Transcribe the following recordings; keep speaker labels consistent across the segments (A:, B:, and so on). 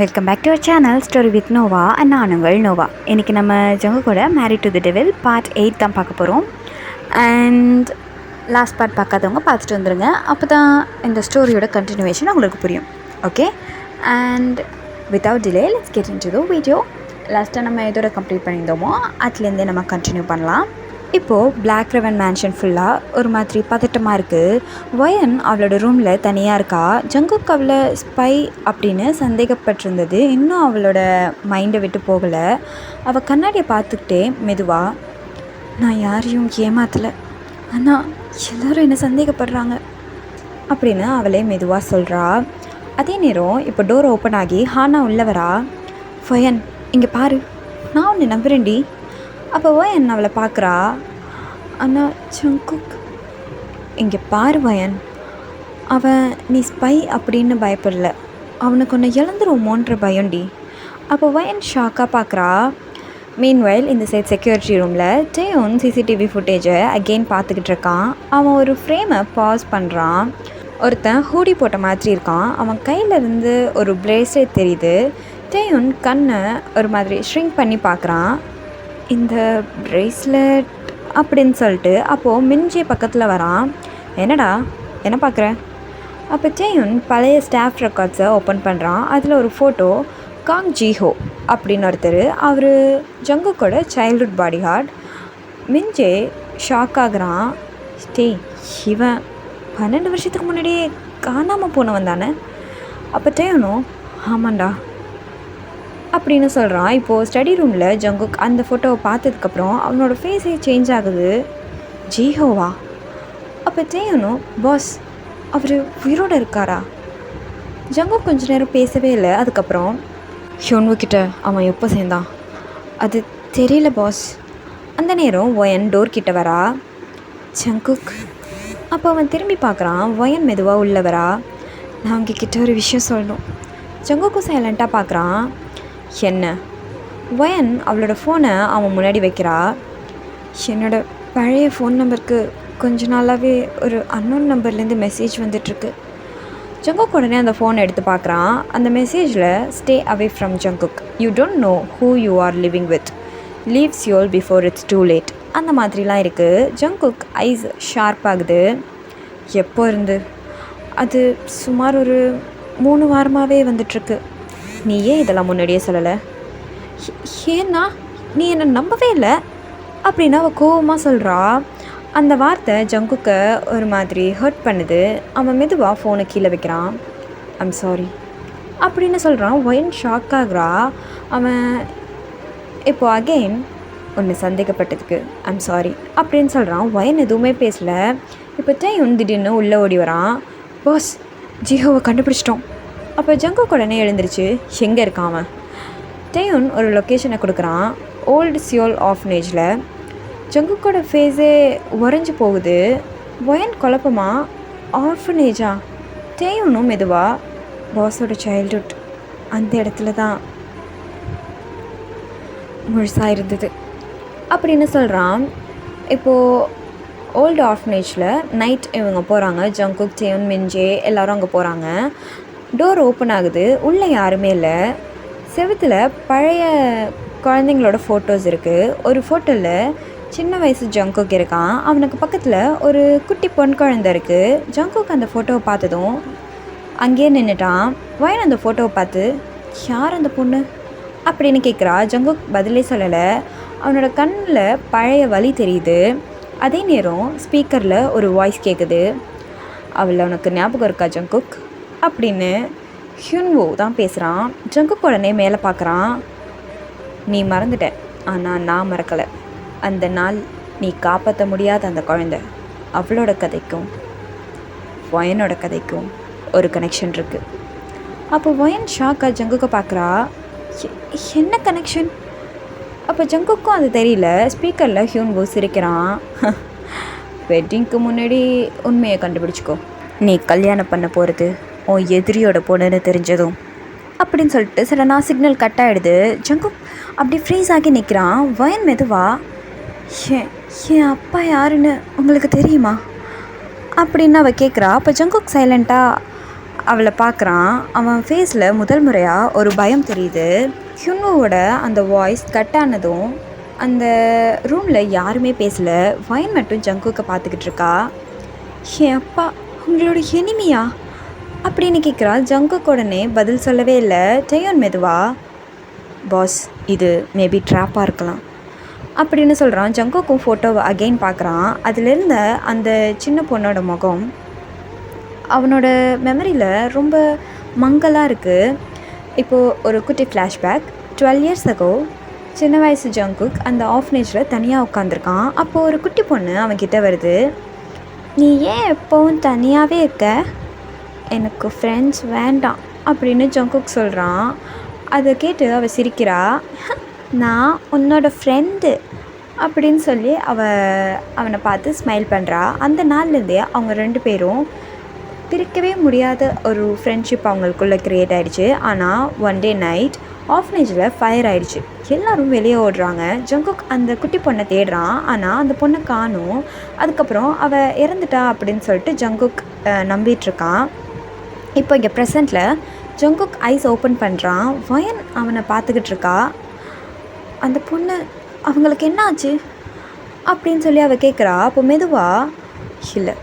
A: Welcome back to our channel story with Nova and நான் உங்கள் Nova. இன்றைக்கி நம்ம ஜங்குக்கோட married to the devil part 8 தான் பார்க்க போகிறோம். அண்ட் லாஸ்ட் பார்ட் பார்க்காதவங்க பார்த்துட்டு வந்துடுங்க. அப்போ தான் இந்த ஸ்டோரியோட கண்டினியூவேஷன் உங்களுக்கு புரியும். Okay, and without delay let's get into the video. லாஸ்ட்டாக நம்ம எதோட கம்ப்ளீட் பண்ணியிருந்தோமோ அதுலேருந்தே நம்ம கண்டினியூ பண்ணலாம். இப்போது பிளாக் ரெவன் மேன்ஷன் ஃபுல்லாக ஒரு மாதிரி பதட்டமாக இருக்குது. வயன் அவளோட ரூமில் தனியாக இருக்கா. ஜங்குக் அவளை ஸ்பை அப்படின்னு சந்தேகப்பட்டிருந்தது இன்னும் அவளோட மைண்டை விட்டு போகலை. அவள் கண்ணாடியை பார்த்துக்கிட்டே மெதுவாக, நான் யாரையும் ஏமாத்தலை, ஆனால் எல்லோரும் என்னை சந்தேகப்படுறாங்க அப்படின்னு அவளே மெதுவாக சொல்கிறா. அதே நேரம் இப்போ டோர் ஓப்பன் ஆகி ஹானா உள்ள வரா. வயன், இங்கே பாரு, நான் உன்னை நம்புறேன்டி. அப்போ வயன் அவளை பார்க்குறா. ஆனால் ஜங்குக், இங்கே பாரு வயன், அவன் நீ ஸ்பை அப்படின்னு பயப்படல, அவனுக்கு ஒன்று இழந்துருவோமோன்ற பயம்டி. அப்போ வயன் ஷாக்காக பார்க்குறா. மீன்வைல் இந்த சைட் செக்யூரிட்டி ரூமில் டேயோன் சிசிடிவி ஃபுட்டேஜை அகெயின் பார்த்துக்கிட்டு இருக்கான். அவன் ஒரு ஃப்ரேமை பாஸ் பண்ணுறான். ஒருத்தன் ஹூடி போட்ட மாதிரி இருக்கான். அவன் கையிலேருந்து ஒரு பிரேஸ்லெட் தெரியுது. டேயோன் கண்ணை ஒரு மாதிரி ஷ்ரிங்க் பண்ணி பார்க்குறான். இந்த பிரேஸ்லெட் அப்படின்னு சொல்லிட்டு அப்போது மின்ஜே பக்கத்தில் வரான். என்னடா என்ன பார்க்குற? அப்போ டேயோன் பழைய ஸ்டாஃப் ரெக்கார்ட்ஸை ஓப்பன் பண்ணுறான். அதில் ஒரு ஃபோட்டோ, காங் ஜிஹோ அப்படின்னு ஒருத்தர், அவர் ஜங்குக்கோட childhood bodyguard. Minjae shock ஆகுறான். ஸ்டே, இவன் 12 வருஷத்துக்கு முன்னாடியே காணாமல் போனவன் தானே? அப்போ டேயோனும் ஆமாண்டா அப்படின்னு சொல்கிறான். இப்போது ஸ்டடி ரூமில் ஜங்குக் அந்த ஃபோட்டோவை பார்த்ததுக்கப்புறம் அவனோட ஃபேஸே சேஞ்ச் ஆகுது. ஜிஹோவா? அப்போ டேயோனும், பாஸ், அவர் உயிரோடு இருக்காரா? ஜங்குக் கொஞ்ச நேரம் பேசவே இல்லை. அதுக்கப்புறம் ஹியோன்வுக்கிட்ட அவன் எப்போ சேர்ந்தான்? அது தெரியல பாஸ். அந்த நேரம் வயன் டோர் கிட்ட வரா. ஜங்குக். அப்போ அவன் திரும்பி பார்க்குறான். வயன் மெதுவாக உள்ள வரா. நான் உங்ககிட்ட ஒரு விஷயம் சொல்லணும். ஜங்குக்கும் சைலண்ட்டாக பார்க்குறான். என்ன? வயன் அவளோட ஃபோனை அவன் முன்னாடி வைக்கிறா. என்னோடய பழைய ஃபோன் நம்பருக்கு கொஞ்ச நாளாகவே ஒரு அன்னோன் நம்பர்லேருந்து மெசேஜ் வந்துட்டுருக்கு. ஜங்குக் உடனே அந்த ஃபோனை எடுத்து பார்க்குறான். அந்த மெசேஜில் stay away from Jungkook, you don't know who you are living with, leaves y'all before it's too late, அந்த மாதிரிலாம் இருக்குது. ஜங்குக் ஐஸ் ஷார்ப் ஆகுது. எப்போ இருந்து? அது சுமார் ஒரு 3 வாரமாகவே வந்துட்டுருக்கு. நீ ஏன் இதெல்லாம் முன்னாடியே சொல்லலை? ஏன்னா நீ என்னை நம்பவே இல்லை அப்படின்னு அவள் கோவமாக சொல்கிறா. அந்த வார்த்தை ஜங்குக்கை ஒரு மாதிரி ஹர்ட் பண்ணுது. அவன் மெதுவாக ஃபோனை கீழே வைக்கிறான். ஐம் சாரி அப்படின்னு சொல்கிறான். ஒயன் ஷாக் ஆகுறா. அவன் இப்போது அகெயின் ஒன்று சந்தேகப்பட்டதுக்கு ஐம் சாரி அப்படின்னு சொல்கிறான். ஒயன் எதுவுமே பேசலை. இப்போ டேயோன் திடீர்னு உள்ளே ஓடி வரான். பாஸ், ஜிஹோவை கண்டுபிடிச்சிட்டோம். அப்போ ஜங்குக் உடனே எழுந்திருச்சு. எங்கே இருக்கான் அவன்? டேயோன் ஒரு லொக்கேஷனை கொடுக்குறான். Old Seoul ஆஃப்னேஜில். ஜங்குக்கோட ஃபேஸே உறைஞ்சி போகுது. வயன் குழப்பமா, ஆர்ஃபனேஜா? டேயோனும் மெதுவாக, பாஸோட சைல்ட்ஹுட் அந்த இடத்துல தான் முழுசாக இருந்தது அப்படின்னு சொல்கிறான். இப்போது ஓல்டு ஆர்ஃபனேஜில் நைட் இவங்க போகிறாங்க. ஜங்குக், டேயோன், மின்ஜே எல்லோரும் அங்கே போகிறாங்க. டோர் ஓப்பன் ஆகுது. உள்ளே யாருமே இல்லை. செவுத்தில் பழைய குழந்தைங்களோட ஃபோட்டோஸ் இருக்குது. ஒரு ஃபோட்டோவில் சின்ன வயசு ஜங்குக் இருக்கான். அவனுக்கு பக்கத்தில் ஒரு குட்டி பொன் குழந்தை இருக்குது. ஜங்குக் அந்த ஃபோட்டோவை பார்த்ததும் அங்கேயே நின்றுட்டான். வயன் அந்த ஃபோட்டோவை பார்த்து, யார் அந்த பொண்ணு அப்படின்னு கேட்குறா. ஜங்குக் பதிலே சொல்லலை. அவனோட கண்ணில் பழைய வலி தெரியுது. அதே நேரம் ஸ்பீக்கரில் ஒரு வாய்ஸ் கேட்குது. அவள் உனக்கு ஞாபகம் இருக்கா ஜங்குக் அப்படின்னு ஹியூன்வோ தான் பேசுகிறான். ஜங்குக் உடனே மேலே பார்க்குறான். நீ மறந்துட்ட, ஆனால் நான் மறக்கலை. அந்த நாள் நீ காப்பாற்ற முடியாத அந்த குழந்தை, அவளோட கதைக்கும் வயனோட கதைக்கும் ஒரு கனெக்ஷன் இருக்குது. அப்போ வயன் ஷாக்காக ஜங்குக்கை பார்க்குறா. என்ன கனெக்ஷன்? அப்போ ஜங்குக்கும் அது தெரியல. ஸ்பீக்கரில் ஹியூன்வோ சிரிக்கிறான். வெட்டிங்க்கு முன்னாடி உண்மையை கண்டுபிடிச்சிக்கோ. நீ கல்யாணம் பண்ண போகிறது உன் எதிரியோட பொண்ணுன்னு தெரிஞ்சதும் அப்படின்னு சொல்லிட்டு சில சிக்னல் கட் ஆகிடுது. ஜங்குக் அப்படி ஃப்ரீஸ் ஆகி நிற்கிறான். வயன் மெதுவா, என் அப்பா யாருன்னு உங்களுக்கு தெரியுமா அப்படின்னு அவள் கேட்குறா. அப்போ ஜங்குக் சைலண்ட்டாக அவளை பார்க்குறான். அவன் ஃபேஸில் முதல் முறையாக ஒரு பயம் தெரியுது. ஹியூன்வோட அந்த வாய்ஸ் கட் ஆனதும் அந்த ரூமில் யாருமே பேசலை. வயன் மட்டும் ஜங்குக்கை பார்த்துக்கிட்டு இருக்கா. என் அப்பா உங்களோட எனிமியா அப்படின்னு கேட்குறா. ஜங்குக் உடனே பதில் சொல்லவே இல்லை. டேயோன் மெதுவா, பாஸ் இது மேபி ட்ராப்பாக இருக்கலாம் அப்படின்னு சொல்கிறான். ஜங்குக்கும் ஃபோட்டோவை அகெயின் பார்க்குறான். அதிலிருந்த அந்த சின்ன பொண்ணோட முகம் அவனோட மெமரியில் ரொம்ப மங்கலாக இருக்குது. இப்போது ஒரு குட்டி ஃப்ளாஷ்பேக். 12 years ago சின்ன வயசு ஜங்குக் அந்த ஆஃப்னேஜில் தனியாக உட்காந்துருக்கான். அப்போது ஒரு குட்டி பொண்ணு அவன்கிட்ட வருது. நீ ஏன் எப்போவும் தனியாகவே இருக்க? எனக்கு ஃப்ரெண்ட்ஸ் வேண்டாம் அப்படின்னு ஜங்குக் சொல்கிறான். அதை கேட்டு அவள் சிரிக்கிறா. நான் உன்னோட ஃப்ரெண்டு அப்படின்னு சொல்லி அவனை பார்த்து ஸ்மைல் பண்ணுறா. அந்த நாள்லேருந்தே அவங்க 2 பேரும் பிரிக்கவே முடியாத ஒரு ஃப்ரெண்ட்ஷிப் அவங்களுக்குள்ளே க்ரியேட் ஆகிடுச்சு. ஆனால் ஒன் டே நைட் ஆஃப்னேஜில் ஃபயர் ஆகிடுச்சு. எல்லோரும் வெளியே ஓடுறாங்க. ஜங்குக் அந்த குட்டி பொண்ணை தேடுறான். ஆனால் அந்த பொண்ணை காணும். அதுக்கப்புறம் அவள் இறந்துட்டா அப்படின்னு சொல்லிட்டு ஜங்குக் நம்பிகிட்ருக்கான். இப்போ இங்கே ப்ரெசண்ட்டில் ஜங்குக் ஐஸ் ஓப்பன் பண்ணுறான். வயன் அவனை பார்த்துக்கிட்டு இருக்கா. அந்த பொண்ணு அவங்களுக்கு என்ன ஆச்சு அப்படின்னு சொல்லி அவள் கேட்குறா. அப்போ மெதுவாக, இல்லை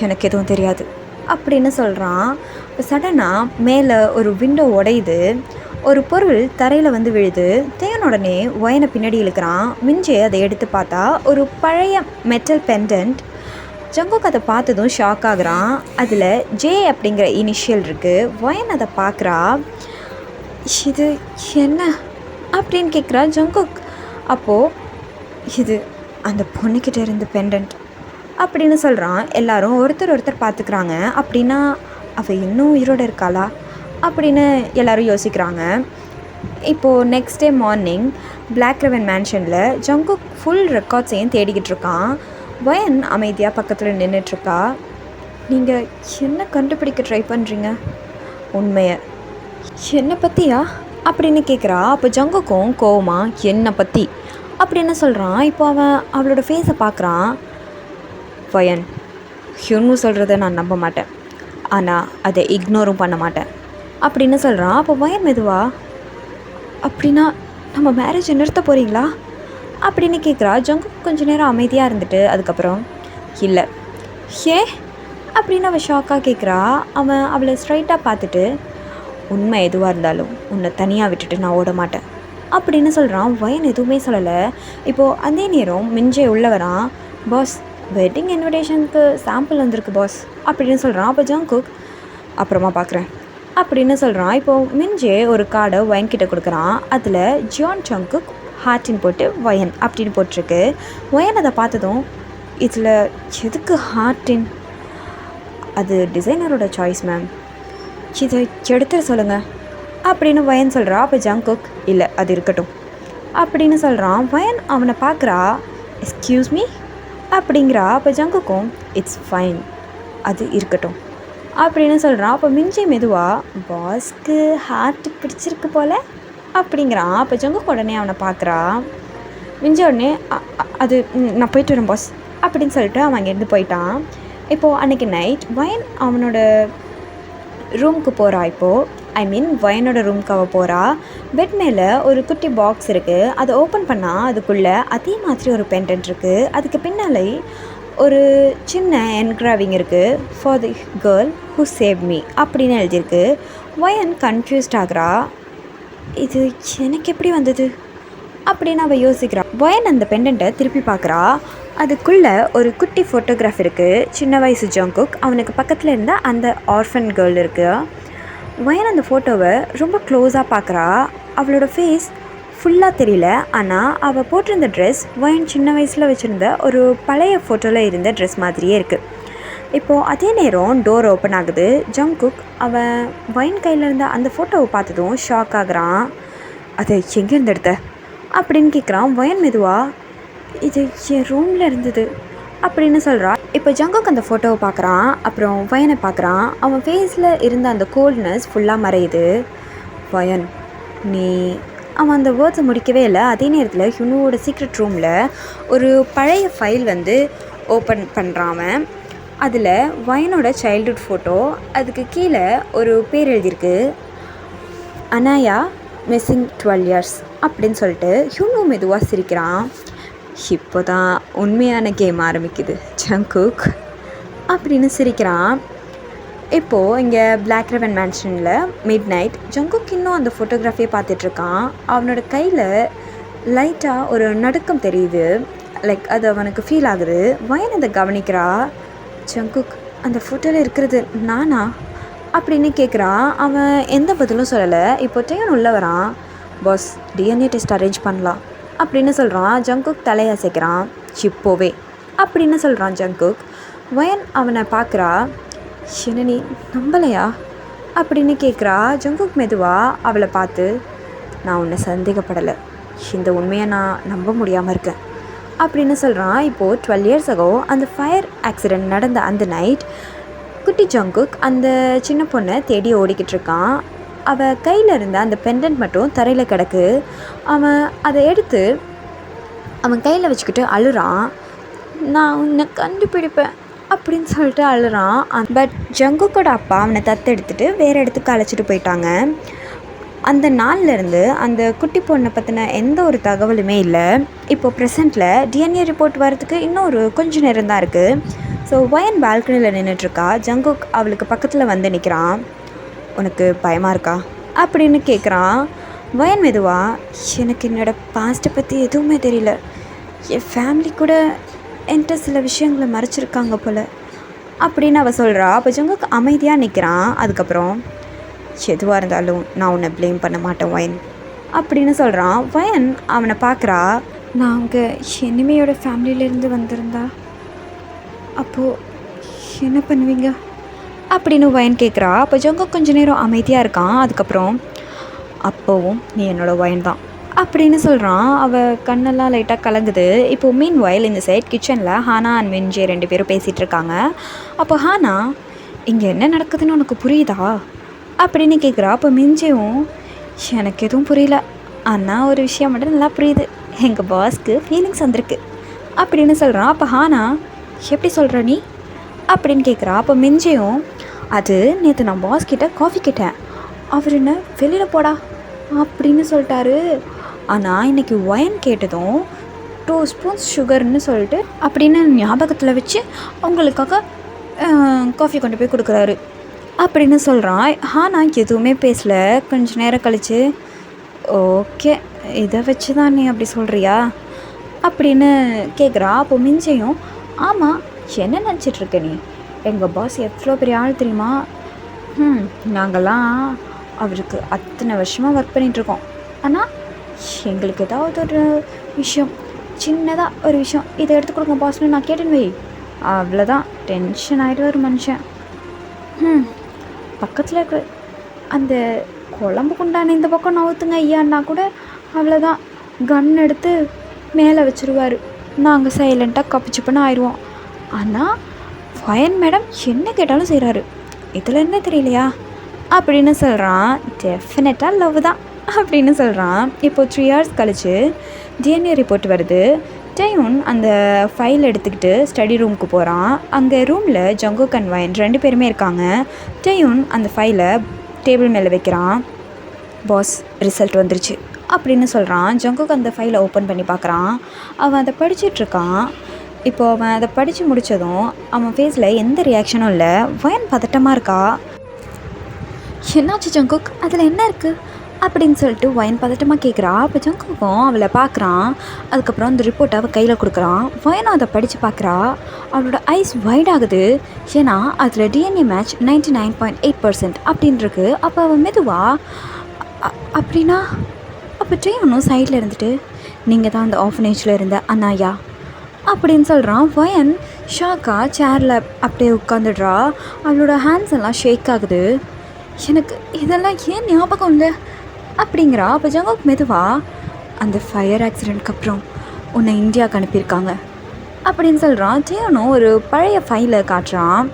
A: எனக்கு எதுவும் தெரியாது அப்படின்னு சொல்கிறான். இப்போ சடனாக மேலே ஒரு விண்டோ உடையுது. ஒரு பொருள் தரையில் வந்து விழுது. தேன் உடனே வயனை பின்னாடி இழுக்கிறான். மிஞ்சே அதை எடுத்து பார்த்தா ஒரு பழைய மெட்டல் பெண்டன்ட். ஜங்குக் அதை பார்த்ததும் ஷாக் ஆகுறான். அதில் ஜே அப்படிங்கிற இனிஷியல் இருக்குது. வயன் அதை பார்க்குறா. இது என்ன அப்படின்னு கேட்குறா ஜங்குக். அப்போது இது அந்த பொண்ணுக்கிட்ட இருந்த பெண்டன்ட் அப்படின்னு சொல்கிறான். எல்லாரும் ஒருத்தர் பார்த்துக்கிறாங்க. அப்படின்னா அவள் இன்னும் உயிரோடு இருக்காளா அப்படின்னு எல்லோரும் யோசிக்கிறாங்க. இப்போது next day morning black raven மேன்ஷனில் ஜங்குக் ஃபுல் ரெக்கார்ட்ஸையும் தேடிக்கிட்டு இருக்கான். வயன் அமைதியாக பக்கத்தில் நின்றுட்டுருக்கா. நீங்கள் என்ன கண்டுபிடிக்க ட்ரை பண்ணுறீங்க? உண்மையை என்னை பற்றியா அப்படின்னு கேட்குறா. அப்போ ஜங்குக்கும் கோவமா என்னை பற்றி அப்படின்னு சொல்கிறான். இப்போ அவளோட ஃபேஸை பார்க்குறான். வயன், ஹியூன்வு சொல்கிறத நான் நம்ப மாட்டேன், ஆனால் அதை இக்னோரும் பண்ண மாட்டேன் அப்படின்னு சொல்கிறான். அப்போ வயன் மெதுவா, அப்படின்னா நம்ம மேரேஜை நிறுத்த போகிறீங்களா அப்படின்னு கேட்குறா. ஜங்குக் கொஞ்சம் நேரம் அமைதியாக இருந்துட்டு அதுக்கப்புறம் இல்லை. ஏ அப்படின்னு அவள் ஷாக்காக கேட்குறா. அவளை ஸ்ட்ரைட்டாக பார்த்துட்டு, உண்மை எதுவாக இருந்தாலும் உன்னை தனியாக விட்டுட்டு நான் ஓட மாட்டேன் அப்படின்னு சொல்கிறான். வயன் எதுவுமே சொல்லலை. இப்போது அதே நேரம் மிஞ்சே உள்ள வரான். பாஸ், வெட்டிங் இன்விடேஷனுக்கு சாம்பிள் வந்திருக்கு பாஸ் அப்படின்னு சொல்கிறான். அப்போ ஜங்குக் அப்புறமா பார்க்குறேன் அப்படின்னு சொல்கிறான். இப்போது மிஞ்சே ஒரு கார்டை வயன் கிட்ட கொடுக்குறான். அதில் ஜியான் ஜங்குக் ஹார்ட்டின் போட்டு வயன் அப்படின்னு போட்டிருக்கு. வயன் அதை பார்த்ததும், இதில் எதுக்கு ஹார்ட்டின்? அது டிசைனரோட சாய்ஸ் மேம், இதை எடுத்துட சொல்லுங்கள் அப்படின்னு வயன் சொல்கிறா. அப்போ ஜங்குக் இல்லை அது இருக்கட்டும் அப்படின்னு சொல்கிறான். வயன் அவனை பார்க்குறா. எக்ஸ்கியூஸ் மீ அப்படிங்கிறா. அப்போ ஜங்குக்கும் இட்ஸ் ஃபைன் அது இருக்கட்டும் அப்படின்னு சொல்கிறான். அப்போ மிஞ்சி மெதுவாக, பாஸ்க்கு ஹார்ட் பிடிச்சிருக்கு போல் அப்படிங்கிறான். அப்போ ஜங்குக் உடனே அவனை பார்க்குறா. மிஞ்ச உடனே அது நான் போயிட்டு வரேன் பாஸ் அப்படின்னு சொல்லிட்டு அவன் அங்கேருந்து போயிட்டான். இப்போது அன்றைக்கி நைட் வயன் அவனோட ரூமுக்கு போகிறா. வயனோட ரூமுக்கு அவள் போகிறா. பெட் மேலே ஒரு குட்டி பாக்ஸ் இருக்குது. அதை ஓப்பன் பண்ணால் அதுக்குள்ளே அதே மாதிரி ஒரு பெண்டன்ட் இருக்குது. அதுக்கு பின்னாலே ஒரு சின்ன என்கிராவிங் இருக்குது. For the girl who save me அப்படின்னு எழுதியிருக்கு. வயன் கன்ஃபியூஸ்ட் ஆகுறா. இது எனக்கு எப்படி வந்தது அப்படின்னு அவள் யோசிக்கிறா. வயன் அந்த பெண்டண்ட்டை திருப்பி பார்க்குறா. அதுக்குள்ளே ஒரு குட்டி ஃபோட்டோகிராஃப் இருக்குது. சின்ன வயசு ஜங்குக், அவனுக்கு பக்கத்தில் இருந்த அந்த ஆர்ஃபன் கேர்ள் இருக்குது. வயன் அந்த ஃபோட்டோவை ரொம்ப க்ளோஸாக பார்க்குறா. அவளோட ஃபேஸ் ஃபுல்லாக தெரியல. ஆனால் அவள் போட்டிருந்த ட்ரெஸ் வயன் சின்ன வயசில் வச்சுருந்த ஒரு பழைய ஃபோட்டோவில் இருந்த ட்ரெஸ் மாதிரியே இருக்குது. இப்போது அதே நேரம் டோர் ஓப்பன் ஆகுது. ஜங்குக் அவன் வயன் கையில் இருந்த அந்த ஃபோட்டோவை பார்த்ததும் ஷாக் ஆகுறான். அதை எங்கேருந்து எடுத்த அப்படின்னு கேட்குறான். வயன் மெதுவாக, இது என் ரூமில் இருந்தது அப்படின்னு சொல்கிறான். இப்போ ஜங்குக் அந்த ஃபோட்டோவை பார்க்குறான். அப்புறம் வயனை பார்க்குறான். அவன் ஃபேஸில் இருந்த அந்த கோல்ட்னஸ் ஃபுல்லாக மறையுது. வயன், அவன் அந்த வேர்ட்ஸை முடிக்கவே இல்லை. அதே நேரத்தில் ஹியூனுவோட சீக்ரெட் ரூமில் ஒரு பழைய ஃபைல் ஓப்பன் பண்ணுறான். அதில் வயனோட சைல்ட்ஹுட் ஃபோட்டோ, அதுக்கு கீழே ஒரு பேர் எழுதியிருக்கு, அனாயா மிஸ்ஸிங் 12 இயர்ஸ் அப்படின்னு சொல்லிட்டு. ஹியூனோ மெதுவாக சிரிக்கிறான். இப்போ தான் உண்மையான கேம் ஆரம்பிக்குது ஜங்குக் அப்படின்னு சிரிக்கிறான். இப்போது இங்கே பிளாக் ரெவன் மேன்ஷனில் மிட் நைட் ஜங்குக் இன்னும் அந்த ஃபோட்டோகிராஃபியை பார்த்துட்ருக்கான். அவனோட கையில் லைட்டாக ஒரு நடுக்கம் தெரியுது, லைக் அது அவனுக்கு ஃபீல் ஆகுது. வயன் அதை கவனிக்கிறா. ஜங்குக், அந்த ஃபோட்டோவில் இருக்கிறது நானா அப்படின்னு கேட்குறான். அவன் எந்த பதிலும் சொல்லலை. இப்போ டேன் உள்ளே வரான். பாஸ், டிஎன்ஏ டெஸ்ட் அரேஞ்ச் பண்ணலாம் அப்படின்னு சொல்கிறான். ஜங்குக் தலையசைக்கிறான். இப்போவே அப்படின்னு சொல்கிறான் ஜங்குக். வயன் அவனை பார்க்குறா. என்ன நீ நம்பலையா அப்படின்னு கேட்குறா. ஜங்குக் மெதுவாக அவளை பார்த்து, நான் உன்னை சந்தேகப்படலை, இந்த உண்மையை நான் நம்ப முடியாமல் இருக்கேன் அப்படின்னு சொல்கிறான். இப்போது 12 இயர்ஸ் அகோ அந்த ஃபயர் ஆக்சிடெண்ட் நடந்த அந்த நைட் குட்டி ஜங்குக் அந்த சின்ன பொண்ணை தேடி ஓடிக்கிட்டு இருக்கான். அவள் கையில் இருந்த அந்த பெண்டன்ட் மட்டும் தரையில் கிடக்கு. அவன் அதை எடுத்து அவன் கையில் வச்சுக்கிட்டு அழுறான். நான் உன்னை கண்டுபிடிப்பேன் அப்படின்னு சொல்லிட்டு அழுறான். பட் ஜங்குக்கோட அப்பா அவனை தத்தெடுத்துட்டு வேறு இடத்துக்கு அழைச்சிட்டு போயிட்டாங்க. அந்த நாள்லேருந்து அந்த குட்டி பொண்ணை பற்றின எந்த ஒரு தகவலுமே இல்லை. இப்போது ப்ரெசண்ட்டில் டிஎன்ஏ ரிப்போர்ட் வரதுக்கு இன்னும் ஒரு கொஞ்சம் நேரம் தான் இருக்குது. ஸோ வயன் பால்கனியில் நின்றுட்டுருக்கா. ஜங்குக் அவளுக்கு பக்கத்தில் வந்து நிற்கிறான். உனக்கு பயமாக இருக்கா அப்படின்னு கேட்குறான். வயன் மெதுவாக, எனக்கு என்னோடய பாஸ்ட்டை பற்றி எதுவுமே தெரியல, என் ஃபேமிலி கூட என்கிட்ட சில விஷயங்களை மறைச்சிருக்காங்க போல் அப்படின்னு அவள் சொல்கிறா. அப்போ ஜங்குக் அமைதியாக நிற்கிறான். அதுக்கப்புறம், எதுவாக இருந்தாலும் நான் உன்னை ப்ளேம் பண்ண மாட்டேன் வயன் அப்படின்னு சொல்கிறான். வயன் அவனை பார்க்குறா. நான் உங்கள் எனிமையோட ஃபேமிலியிலேருந்து வந்திருந்தா அப்போது என்ன பண்ணுவீங்க அப்படின்னு வயன் கேட்குறா. அப்போ ஜங்குக் கொஞ்ச நேரம் அமைதியாக இருக்கான். அதுக்கப்புறம், அப்போவும் நீ என்னோட வயன் தான் அப்படின்னு சொல்கிறான். அவள் கண்ணெல்லாம் லைட்டாக கலங்குது. இப்போது மீன் வயல் இந்த சைட் கிச்சனில் ஹானா அண்ட் மின்ஜே 2 பேரும் பேசிகிட்டு இருக்காங்க. அப்போ ஹானா, இங்கே என்ன நடக்குதுன்னு உனக்கு புரியுதா அப்படின்னு கேட்குறா. அப்போ மின்ஜேவும், எனக்கு எதுவும் புரியல, ஆனால் ஒரு விஷயம் மட்டும் நல்லா புரியுது, எங்கள் பாஸ்க்கு ஃபீலிங்ஸ் வந்திருக்கு அப்படின்னு சொல்கிறான். அப்போ ஹானா, எப்படி சொல்கிற நீ அப்படின்னு கேட்குறா. அப்போ மின்ஜேயும், அது நேற்று நான் பாஸ்கிட்ட காஃபி கேட்டேன், அவர் என்ன வெளியில் போடா அப்படின்னு சொல்லிட்டாரு. ஆனால் இன்றைக்கி ஒயின் கேட்டதும் 2 ஸ்பூன்ஸ் சுகர்னு சொல்லிட்டு அப்படின்னு ஞாபகத்தில் வச்சு அவங்களுக்காக காஃபி கொண்டு போய் கொடுக்குறாரு அப்படின்னு சொல்கிறான். ஹானா எதுவுமே பேசலை. கொஞ்சம் நேரம் கழித்து, ஓகே, இதை வச்சு தான் நீ அப்படி சொல்கிறியா அப்படின்னு கேட்குறா. அப்போ மிஞ்சையும், ஆமாம், என்ன நினச்சிட்ருக்க நீ, எங்கள் பாஸ் எவ்வளோ பெரிய ஆள் தெரியுமா, நாங்கள்லாம் அவருக்கு அத்தனை வருஷமாக ஒர்க் பண்ணிகிட்ருக்கோம், ஆனால் எங்களுக்கு ஏதாவது ஒரு விஷயம், சின்னதாக ஒரு விஷயம், இதை எடுத்து கொடுங்க பாஸ்ன்னு நான் கேட்டேன்னு வை, அவ்வளோதான் டென்ஷன் ஆகிட்டு ஒரு மனுஷன். பக்கத்தில் இருக்கிற அந்த குழம்பு குண்டான இந்த பக்கம் நவுத்துங்க ஐயான்னா கூட அவ்வளோதான், கன் எடுத்து மேலே வச்சுருவார், நாங்கள் சைலண்ட்டாக கப்பிச்சுப்புன்னு ஆயிடுவோம். ஆனால் ஃபயன் மேடம் என்ன கேட்டாலும் செய்கிறாரு, இதில் என்ன தெரியலையா அப்படின்னு சொல்கிறான். டெஃபினட்டாக லவ் தான் அப்படின்னு சொல்கிறான். இப்போது 3 இயர்ஸ் கழித்து டிஎன்ஏ ரிப்போர்ட் வருது. டேயூன் அந்த ஃபைல் எடுத்துக்கிட்டு ஸ்டடி ரூமுக்கு போகிறான். அங்கே ரூமில் ஜங்குக் அண்ட் வயன் 2 பேருமே இருக்காங்க. டேயூன் அந்த ஃபைலை டேபிள் மேலே வைக்கிறான். பாஸ், ரிசல்ட் வந்துருச்சு அப்படின்னு சொல்கிறான். ஜங்குக் அந்த ஃபைலை ஓப்பன் பண்ணி பார்க்குறான். அவன் அதை படிச்சிட்ருக்கான். இப்போது அவன் அதை படித்து முடித்ததும் அவன் ஃபேஸில் எந்த ரியாக்ஷனும் இல்லை. வயன் பதட்டமாக இருக்கா. என்னாச்சு ஜங்குக், அதில் என்ன இருக்குது அப்படின்னு சொல்லிட்டு வயன் பதட்டமாக கேட்குறா. அப்போ ஜங்குக்கும் அவளை பார்க்குறான். அதுக்கப்புறம் அந்த ரிப்போர்ட்டை அவள் கையில் கொடுக்குறான். வயனும் அதை படித்து பார்க்குறா. அவளோட ஐஸ் வைட் ஆகுது. ஏன்னா அதில் டிஎன்ஏ மேட்ச் 99.8% அப்படின்ருக்கு. அப்போ அவள் மெதுவா, அப்படின்னா அப்போ ட்ரெயினும் சைடில் இருந்துட்டு, நீங்கள் தான் அந்த ஆஃபனேஜில் இருந்த அண்ணாயா அப்படின்னு சொல்கிறான். வயன் ஷாக்காக சேரில் அப்படியே உட்காந்துடுறா. அவளோட ஹேண்ட்ஸ் எல்லாம் ஷேக் ஆகுது. எனக்கு இதெல்லாம் ஏன் ஞாபகம் இல்லை அப்படிங்கிறா. அப்போ ஜங்குக் மெதுவா, அந்த ஃபயர் ஆக்சிடெண்ட்க்கு அப்புறம் உன்னை இந்தியாவுக்கு அனுப்பியிருக்காங்க அப்படின்னு சொல்கிறான். ஜேனும் ஒரு பழைய ஃபைலை காட்டுறான்.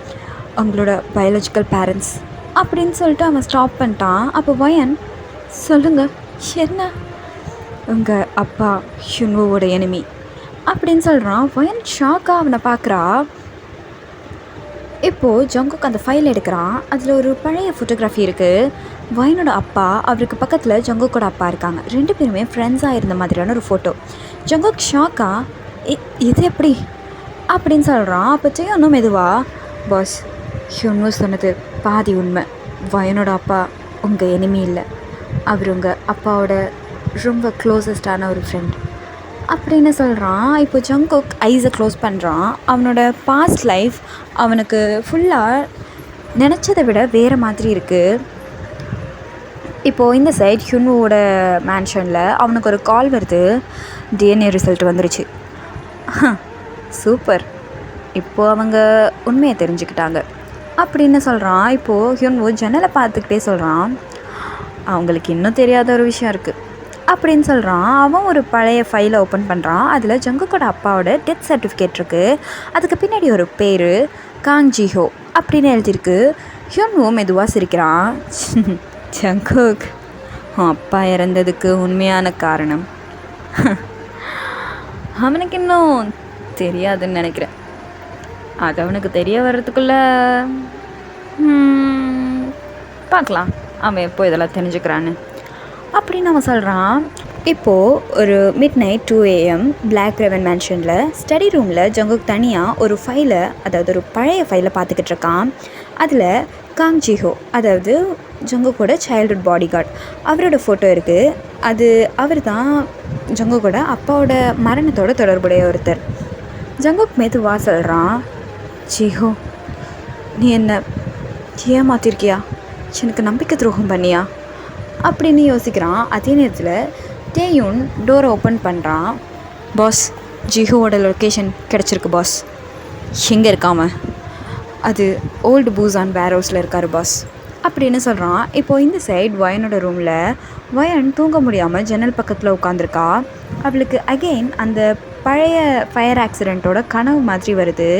A: அவங்களோட பயாலஜிக்கல் பேரண்ட்ஸ் அப்படின்னு சொல்லிட்டு அவன் ஸ்டாப் பண்ணிட்டான். அப்போ வயன், சொல்லுங்கள் என்ன, உங்கள் அப்பா ஷுன்வோட எனிமி அப்படின்னு சொல்கிறான். வயன் ஷாக்காக அவனை பார்க்குறா. இப்போது ஜங்குக் அந்த ஃபைல் எடுக்கிறான். அதில் ஒரு பழைய ஃபோட்டோகிராஃபி இருக்குது. வயனோட அப்பா அவருக்கு பக்கத்தில் ஜங்குக்கோட அப்பா இருக்காங்க. 2 பேருமே ஃப்ரெண்ட்ஸாக இருந்த மாதிரியான ஒரு ஃபோட்டோ. ஜங்குக் ஷாக்கா இது எப்படி அப்படின்னு சொல்கிறான். அப்போ இன்னும் மெதுவாக, பாஸ் ஹியூன்வோ சொன்னது பாதி உண்மை. வயனோட அப்பா உங்கள் எனிமி இல்லை, அவர் உங்கள் அப்பாவோட ரொம்ப க்ளோசஸ்டான ஒரு ஃப்ரெண்ட் அப்படின்னு சொல்கிறான். இப்போ ஜங்குக் ஐஸை க்ளோஸ் பண்ணுறான். அவனோட பாஸ்ட் லைஃப் அவனுக்கு ஃபுல்லாக நினச்சதை விட வேறு மாதிரி இருக்குது. இப்போது இந்த சைட் ஹியூன்வோட மேன்ஷனில் அவனுக்கு ஒரு கால் வருது. டிஎன்ஏ ரிசல்ட் வந்துருச்சு. சூப்பர், இப்போது அவங்க உண்மையை தெரிஞ்சுக்கிட்டாங்க அப்படின்னு சொல்கிறான். இப்போது ஹியூன்வோ ஜன்னலை பார்த்துக்கிட்டே சொல்கிறான், அவங்களுக்கு இன்னும் தெரியாத ஒரு விஷயம் இருக்குது அப்படின்னு சொல்கிறான். அவன் ஒரு பழைய ஃபைலை ஓப்பன் பண்ணுறான். அதில் ஜங்குக்கோட அப்பாவோட டெத் சர்டிஃபிகேட் இருக்குது. அதுக்கு பின்னாடி ஒரு பேர் காங் ஜிஹோ அப்படின்னு எழுதியிருக்கு. ஹியூன்வோ மெதுவாக சிரிக்கிறான். ஜங்குக், உன் அப்பா இறந்ததுக்கு உண்மையான காரணம் அவனுக்கு இன்னும் தெரியாதுன்னு நினைக்கிறேன். அது அவனுக்கு தெரிய வர்றதுக்குள்ளே பார்க்கலாம் அவன் எப்போ இதெல்லாம் தெரிஞ்சுக்கிறான்னு அப்படின்னு அவன் சொல்கிறான். இப்போது ஒரு மிட்நைட் 2 AM பிளாக் ரெவன் மேன்ஷனில் ஸ்டடி ரூமில் ஜங்குக் தனியாக ஒரு ஃபைலை, அதாவது ஒரு பழைய ஃபைலை பார்த்துக்கிட்டு இருக்கான். அதில் காங் ஜிஹோ, அதாவது ஜங்குக்கோட சைல்ட்ஹுட் பாடி கார்டு, அவரோட ஃபோட்டோ இருக்குது. அது அவர் தான் ஜங்குக்கோட அப்பாவோட மரணத்தோட தொடர்புடைய ஒருத்தர். ஜங்குக் மெதுவாக சொல்கிறான், ஜிஹோ நீ என்ன ஏமாத்திருக்கியா, எனக்கு நம்பிக்கை துரோகம் பண்ணியா அப்படின்னு யோசிக்கிறான். அதே நேரத்தில் டேயூன் டோரை ஓப்பன் பண்ணுறான். பாஸ், ஜிஹோவோட லொக்கேஷன் கிடச்சிருக்கு பாஸ். எங்கே இருக்காம? அது ஓல்டு பூசான் வேர்ஹவுஸில் இருக்கார் பாஸ் அப்படின்னு சொல்கிறான். இப்போது இந்த சைட் வயனோட ரூமில் வயன் தூங்க முடியாமல் ஜன்னல் பக்கத்தில் உட்காந்துருக்கா. அவளுக்கு அகெயின் அந்த பழைய ஃபயர் ஆக்சிடெண்ட்டோட கனவு மாதிரி வருது.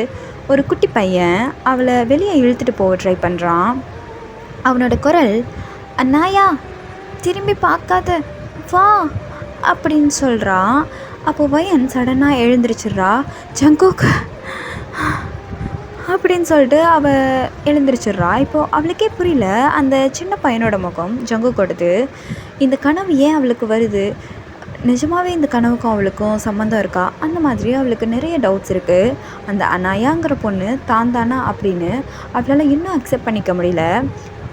A: ஒரு குட்டி பையன் அவளை வெளியே இழுத்துட்டு போக ட்ரை பண்ணுறான். அவனோட குரல், அண்ணாயா திரும்பி பார்க்காத வா அப்படின்னு சொல்கிறான். அப்போது வயன் சடனாக எழுந்திரிச்சிட்றா. ஜங்குக் அப்படின்னு சொல்லிட்டு அவள் எழுந்திரிச்சிட்றா. இப்போது அவளுக்கே புரியல அந்த சின்ன பையனோட முகம் ஜங்குக்கோடது. இந்த கனவு ஏன் அவளுக்கு வருது, நிஜமாகவே இந்த கனவுக்கும் அவளுக்கும் சம்மந்தம் இருக்கா, அந்த மாதிரி அவளுக்கு நிறைய டவுட்ஸ் இருக்குது. அந்த அனாயாங்கிற பொண்ணு தான் தானா அப்படின்னு அவளால் இன்னும் அக்செப்ட் பண்ணிக்க முடியல.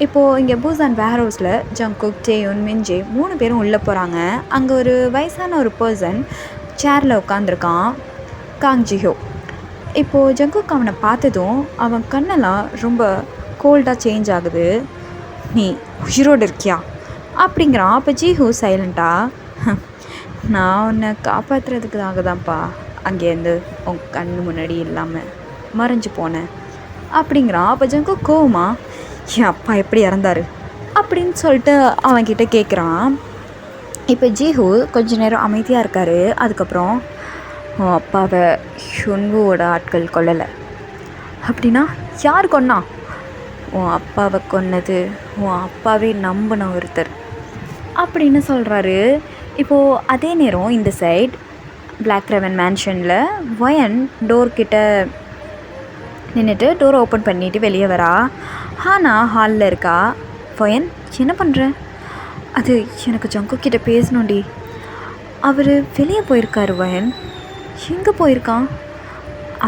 A: இப்போது இங்கே பூசான் வேர்ஹவுஸில் ஜங்குக், டேயூன், மின்ஜே 3 பேரும் உள்ளே போகிறாங்க. அங்கே ஒரு வயசான ஒரு பர்சன் சேரில் உட்காந்துருக்கான், காங் ஜிஹோ. இப்போது ஜங்குக் அவனை பார்த்ததும் அவன் கண்ணெல்லாம் ரொம்ப கோல்டாக சேஞ்ச் ஆகுது. நீ உயிரோடு இருக்கியா அப்படிங்கிறான். அப்போ ஜிஹோ சைலண்ட்டாக, நான் உன்னை காப்பாற்றுறதுக்காக தான்ப்பா அங்கேருந்து உன் கண்ணு முன்னாடி இல்லாமல் மறைஞ்சு போனேன் அப்படிங்கிறான். அப்போ ஜங்குக் கோவமா, என் அப்பா எப்படி இறந்தாரு அப்படின்னு சொல்லிட்டு அவன்கிட்ட கேட்குறான். இப்போ ஜிஹோ கொஞ்ச நேரம் அமைதியாக இருக்கார். அதுக்கப்புறம், உன் அப்பாவை ஹியூன்வோட ஆட்கள் கொல்லலை அப்படின்னா யார் கொன்னா? உன் அப்பாவை கொன்னது உன் அப்பாவே நம்பின ஒருத்தர் அப்படின்னு சொல்கிறாரு. இப்போது அதே நேரம் இந்த சைட் பிளாக் ரெவன் மேன்ஷனில் வயன் டோர்கிட்ட நின்றுட்டு டோரை ஓப்பன் பண்ணிவிட்டு வெளியே வரா. ஆனால் ஹாலில் இருக்கா. வயன், என்ன பண்ணுற? அது எனக்கு ஜங்குக்கிட்ட பேசணும்டி. அவர் வெளியே போயிருக்காரு வயன். எங்கே போயிருக்கான்?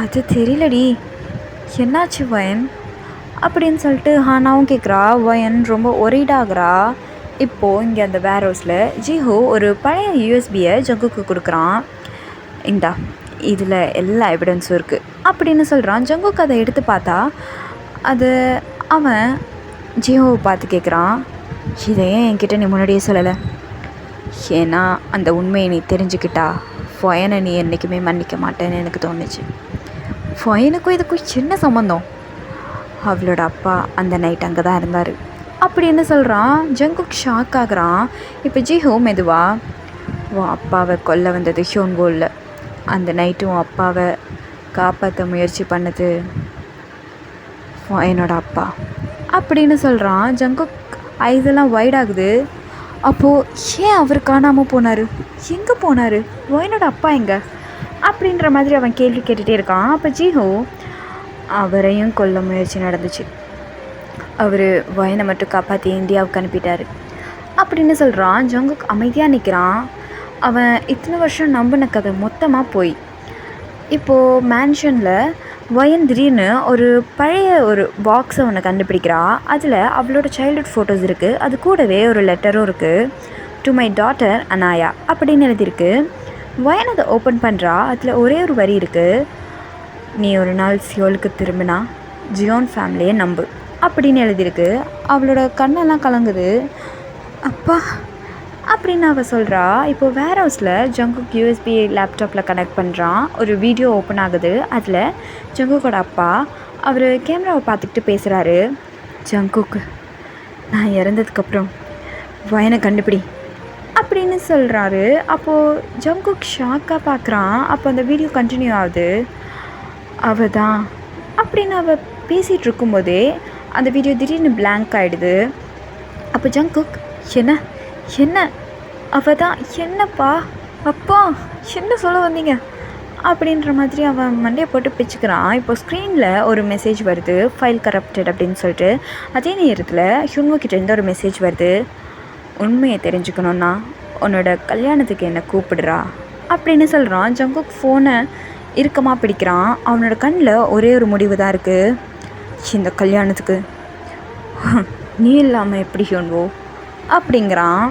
A: அது தெரியலடி. என்னாச்சு வயன் அப்படின்னு சொல்லிட்டு ஹானாவும் கேட்குறா. வயன் ரொம்ப ஒரீடாகிறா. இப்போது இங்கே அந்த வேர்ஹவுஸில் ஜிஹோ ஒரு பழைய யூஎஸ்பியை ஜங்குக்கு கொடுக்குறான். இந்தா, இதில் எல்லா எவிடன்ஸும் இருக்குது அப்படின்னு சொல்கிறான். ஜங்குக்கு அதை எடுத்து பார்த்தா அது அவன் ஜிஹோவை பார்த்து கேட்குறான், இதை ஏன் என்கிட்ட நீ முன்னாடியே சொல்லலை? ஏன்னா அந்த உண்மையை நீ தெரிஞ்சுக்கிட்டா ஃபொயனை நீ என்றைக்குமே மன்னிக்க மாட்டேன்னு எனக்கு தோணுச்சு. ஃபொயனுக்கும் இதுக்கும் சின்ன சம்மந்தம். அவளோட அப்பா அந்த நைட் அங்கே தான் இருந்தார் அப்படின்னு சொல்கிறான். ஜங்குக் ஷாக் ஆகுறான். இப்போ ஜிஹோ மெதுவா, உன் அப்பாவை கொல்ல வந்தது ஹியூன்வோ இல்லை, அந்த நைட்டு உன் அப்பாவை காப்பாற்ற முயற்சி பண்ணது என்னோட அப்பா அப்படின்னு சொல்கிறான். ஜங்குக் ஐஸெல்லாம் வைட் ஆகுது. அப்போது ஏன் அவர் காணாமல் போனார், எங்கே போனார், என்னோட அப்பா எங்கே அப்படின்ற மாதிரி அவன் கேள்வி கேட்டுகிட்டே இருக்கான். அப்போ ஜிஹோ, அவரையும் கொல்ல முயற்சி நடந்துச்சு. அவர் வயனை மட்டும் காப்பாற்றி இந்தியாவுக்கு அனுப்பிட்டார் அப்படின்னு சொல்கிறான். ஜங்குக் அமைதியாக நிற்கிறான். அவன் இத்தனை வருஷம் நம்பின கதை மொத்தமாக போய் இப்போது மேன்ஷனில் வயன் திடீர்னு ஒரு பழைய ஒரு பாக்ஸை ஒன்று கண்டுபிடிக்கிறா. அதில் அவளோட சைல்ட்ஹுட் ஃபோட்டோஸ் இருக்குது. அது கூடவே ஒரு லெட்டரும் இருக்குது. டு மை டாட்டர் அனாயா அப்படின்னு எழுதியிருக்கு. வயன் அதை ஓப்பன் பண்ணுறா. அதில் ஒரே ஒரு வரி இருக்குது. நீ ஒரு நாள் சியோலுக்கு திரும்பினா ஜியோன் ஃபேமிலியை நம்பு அப்படின்னு எழுதியிருக்கு. அவளோட கண்ணெல்லாம் கலங்குது. அப்பா அப்படின்னு அவள் சொல்கிறா. இப்போது வேர் ஹவுஸில் ஜங்குக் யூஎஸ்பி லேப்டாப்பில் கனெக்ட் பண்ணுறான். ஒரு வீடியோ ஓப்பன் ஆகுது. அதில் ஜங்குக்கோட அப்பா அவர் கேமராவை பார்த்துக்கிட்டு பேசுகிறாரு. ஜங்குக், நான் இறந்ததுக்கப்புறம் வயனை கண்டுபிடி அப்படின்னு சொல்கிறாரு. அப்போது ஜங்குக் ஷாக்காக பார்க்குறான். அப்போ அந்த வீடியோ கண்டினியூ ஆகுது. அவள் தான் அப்படின்னு அவள் பேசிகிட்டு இருக்கும்போதே அந்த வீடியோ திடீர்னு பிளாங்க் ஆகிடுது. அப்போ ஜங்குக், என்ன என்ன அவள் தான் என்னப்பா அப்பா என்ன சொல்ல வந்தீங்க அப்படின்ற மாதிரி அவன் மண்டையை போட்டு பிச்சுக்கிறான். இப்போ ஸ்க்ரீனில் ஒரு மெசேஜ் வருது, ஃபைல் கரப்டட் அப்படின்னு சொல்லிட்டு. அதே நேரத்தில் ஹியூன்வோக்கிட்டேருந்து ஒரு மெசேஜ் வருது. உண்மையை தெரிஞ்சுக்கணுன்னா உன்னோட கல்யாணத்துக்கு என்னை கூப்பிடுறா அப்படின்னு சொல்கிறான். ஜங்குக் ஃபோனை இறுக்கமாக பிடிக்கிறான். அவனோட கண்ணில் ஒரே ஒரு முடிவு தான் இருக்குது. இந்த கல்யாணத்துக்கு நீ இல்லாமல் எப்படி ஹியூன்வோ அப்படிங்கிறான்.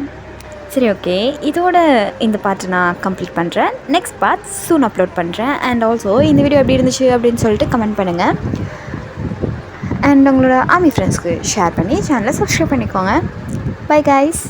A: சரி, ஓகே, இதோட இந்த பார்ட்டை நான் கம்ப்ளீட் பண்ணுறேன். நெக்ஸ்ட் பார்ட் சூன் அப்லோட் பண்ணுறேன். அண்ட் ஆல்சோ இந்த வீடியோ எப்படி இருந்துச்சு அப்படின்னு சொல்லிட்டு கமெண்ட் பண்ணுங்கள். அண்ட் உங்களோட ஆர்மி ஃப்ரெண்ட்ஸ்க்கு ஷேர் பண்ணி சேனலை சப்ஸ்கிரைப் பண்ணிக்கோங்க. Bye guys.